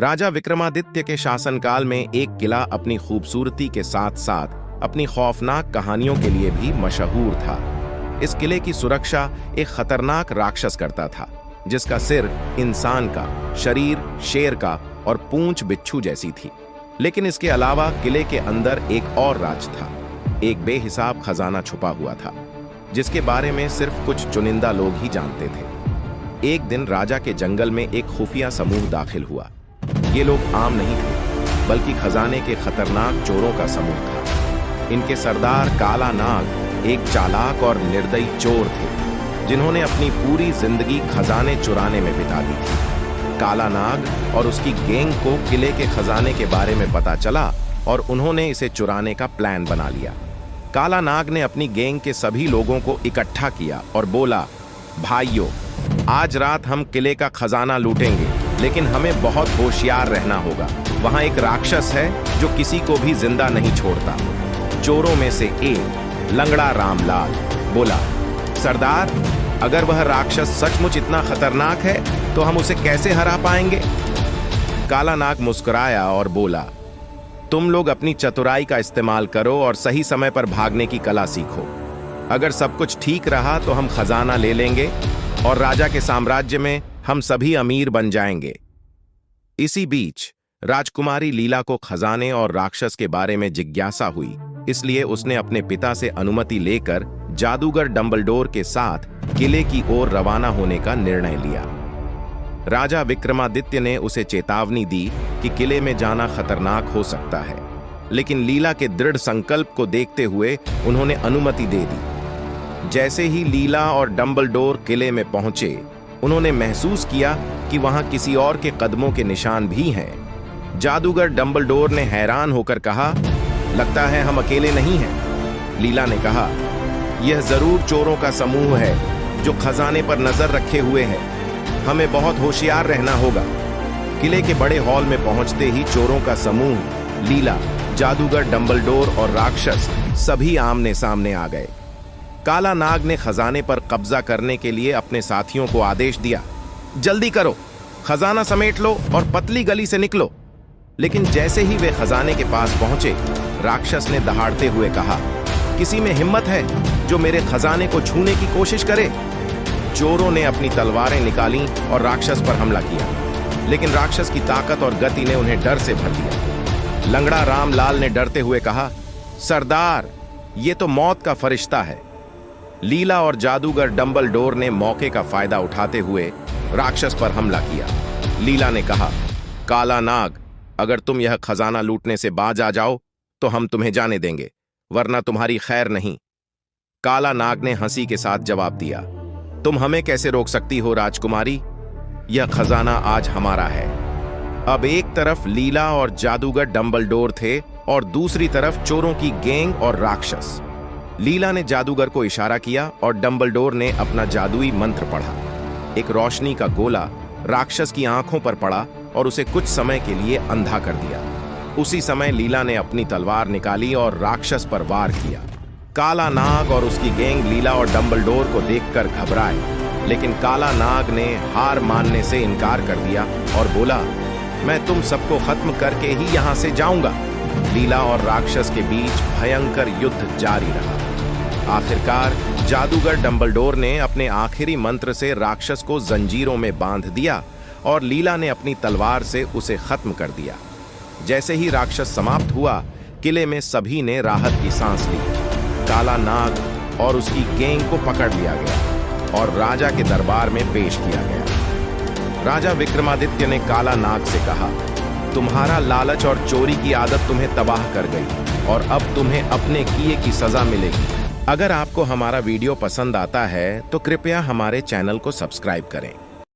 राजा विक्रमादित्य के शासनकाल में एक किला अपनी खूबसूरती के साथ साथ अपनी खौफनाक कहानियों के लिए भी मशहूर था। इस किले की सुरक्षा एक खतरनाक राक्षस करता था, जिसका सिर इंसान का, शरीर शेर का और पूंछ बिच्छू जैसी थी। लेकिन इसके अलावा किले के अंदर एक और राज था। एक बेहिसाब खजाना छुपा हुआ था, जिसके बारे में सिर्फ कुछ चुनिंदा लोग ही जानते थे। एक दिन राजा के जंगल में एक खुफिया समूह दाखिल हुआ। ये लोग आम नहीं थे, बल्कि खजाने के खतरनाक चोरों का समूह था। इनके सरदार काला नाग एक चालाक और निर्दयी चोर थे, जिन्होंने अपनी पूरी जिंदगी खजाने चुराने में बिता दी थी। काला नाग और उसकी गैंग को किले के खजाने के बारे में पता चला और उन्होंने इसे चुराने का प्लान बना लिया। काला नाग ने अपनी गैंग के सभी लोगों को इकट्ठा किया और बोला, भाइयों, आज रात हम किले का खजाना लूटेंगे, लेकिन हमें बहुत होशियार रहना होगा। वहां एक राक्षस है जो किसी को भी जिंदा नहीं छोड़ता। चोरों में से एक लंगड़ा रामलाल बोला, सरदार, अगर वह राक्षस सचमुच इतना खतरनाक है तो हम उसे कैसे हरा पाएंगे? काला नाग मुस्कुराया और बोला, तुम लोग अपनी चतुराई का इस्तेमाल करो और सही समय पर भागने की कला सीखो। अगर सब कुछ ठीक रहा तो हम खजाना ले लेंगे और राजा के साम्राज्य में हम सभी अमीर बन जाएंगे। इसी बीच राजकुमारी लीला को खजाने और राक्षस के बारे में जिज्ञासा हुई, इसलिए उसने अपने पिता से अनुमति लेकर जादूगर डंबलडोर के साथ किले की ओर रवाना होने का निर्णय लिया। राजा विक्रमादित्य ने उसे चेतावनी दी कि किले में जाना खतरनाक हो सकता है, लेकिन लीला के दृढ़ संकल्प को देखते हुए उन्होंने अनुमति दे दी। जैसे ही लीला और डंबलडोर किले में पहुंचे, उन्होंने महसूस किया कि वहां किसी और के कदमों के निशान भी हैं। जादूगर डंबलडोर ने हैरान होकर कहा, लगता है हम अकेले नहीं हैं। लीला ने कहा, यह जरूर चोरों का समूह है जो खजाने पर नजर रखे हुए है। हमें बहुत होशियार रहना होगा। किले के बड़े हॉल में पहुंचते ही चोरों का समूह, लीला, जादूगर डंबलडोर और राक्षस सभी आमने सामने आ गए। काला नाग ने खजाने पर कब्जा करने के लिए अपने साथियों को आदेश दिया, जल्दी करो, खजाना समेट लो और पतली गली से निकलो। लेकिन जैसे ही वे खजाने के पास पहुंचे, राक्षस ने दहाड़ते हुए कहा, किसी में हिम्मत है जो मेरे खजाने को छूने की कोशिश करे? चोरों ने अपनी तलवारें निकाली और राक्षस पर हमला किया, लेकिन राक्षस की ताकत और गति ने उन्हें डर से भर दिया। लंगड़ा रामलाल ने डरते हुए कहा, सरदार, ये तो मौत का फरिश्ता है। लीला और जादूगर डंबलडोर ने मौके का फायदा उठाते हुए राक्षस पर हमला किया। लीला ने कहा, काला नाग, अगर तुम यह खजाना लूटने से बाज आ जाओ तो हम तुम्हें जाने देंगे, वरना तुम्हारी खैर नहीं। काला नाग ने हंसी के साथ जवाब दिया, तुम हमें कैसे रोक सकती हो राजकुमारी? यह खजाना आज हमारा है। अब एक तरफ लीला और जादूगर डंबलडोर थे और दूसरी तरफ चोरों की गैंग और राक्षस। लीला ने जादूगर को इशारा किया और डंबलडोर ने अपना जादुई मंत्र पढ़ा। एक रोशनी का गोला राक्षस की आंखों पर पड़ा और उसे कुछ समय के लिए अंधा कर दिया। उसी समय लीला ने अपनी तलवार निकाली और राक्षस पर वार किया। काला नाग और उसकी गैंग लीला और डंबलडोर को देखकर घबराए, लेकिन काला नाग ने हार मानने से इनकार कर दिया और बोला, मैं तुम सबको खत्म करके ही यहां से जाऊंगा। लीला और राक्षस के बीच भयंकर युद्ध जारी रहा। आखिरकार जादूगर डंबलडोर ने अपने आखिरी मंत्र से राक्षस को जंजीरों में बांध दिया और लीला ने अपनी तलवार से उसे खत्म कर दिया। जैसे ही राक्षस समाप्त हुआ, किले में सभी ने राहत की सांस ली। काला नाग और उसकी गैंग को पकड़ लिया गया और राजा के दरबार में पेश किया गया। राजा विक्रमादित्य ने काला नाग से कहा, तुम्हारा लालच और चोरी की आदत तुम्हें तबाह कर गई और अब तुम्हें अपने किए की सजा मिलेगी। अगर आपको हमारा वीडियो पसंद आता है तो कृपया हमारे चैनल को सब्सक्राइब करें।